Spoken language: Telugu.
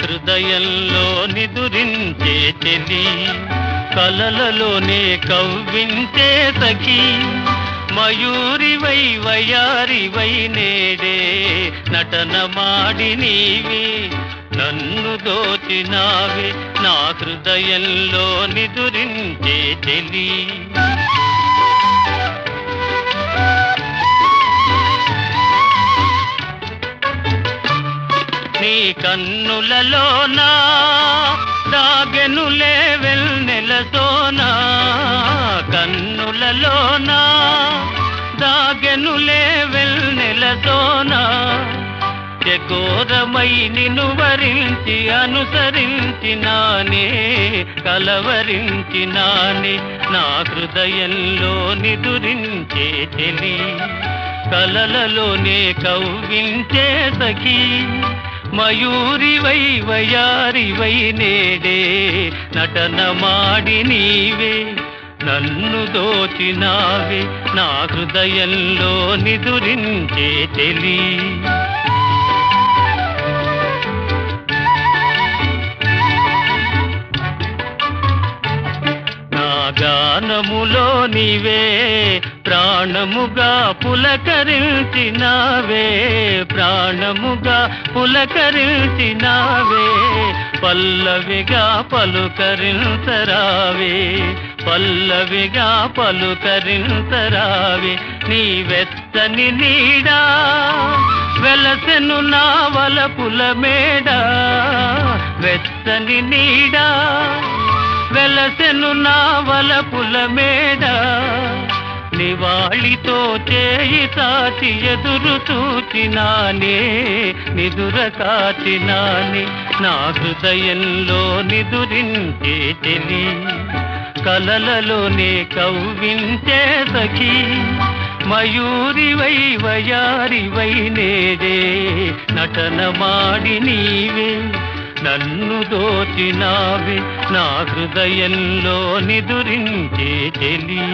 హృదయంలో నిదురించే చెలి, కలలలోనే కవ్వించే సఖి, మయూరివై వయారివై నేడే నటన మాడి నీవే నన్ను దోచినావే, నా హృదయంలో నిదురించే చెలి. నీ కన్నులలోనా దాగెనులే వెన్నెల సోనా, కన్నులలోనా దాగెనులే వెన్నెల సోనా, చకోరమై నిన్ను వరించి అనుసరించినానే కలవరించినానే, నా హృదయంలో నిదురించే చెలి, కలలలోనే కవ్వించే సఖి, మయూరివై వయారివై నేడే నటన మాడి నీవే నన్ను దోచినావే, నా హృదయంలో నిదురించే చెలి. నా గానములో నీవే ప్రాణముగా పులకరించినావే, ప్రాణముగా పులకరించినావే, పల్లవిగా పలుకరించరావే, పల్లవిగా పలుకరించరావే, నీ వెచ్చని నీడా వెలసెను నా వలపుల మేడ, వెచ్చని నీడా వెలసెను నా వలపుల మేడ, నివాళితో చేయి తాచి ఎదురు చూచినానే నిదుర కాచినానే, నా హృదయంలో నిదురించే చెలి, కలలలోనే కవ్వించే సఖి, మయూరివై వయారివై నేడే నటన మాడి నీవే నన్ను దోచినావే, నా హృదయంలో నిదురించే చెలి.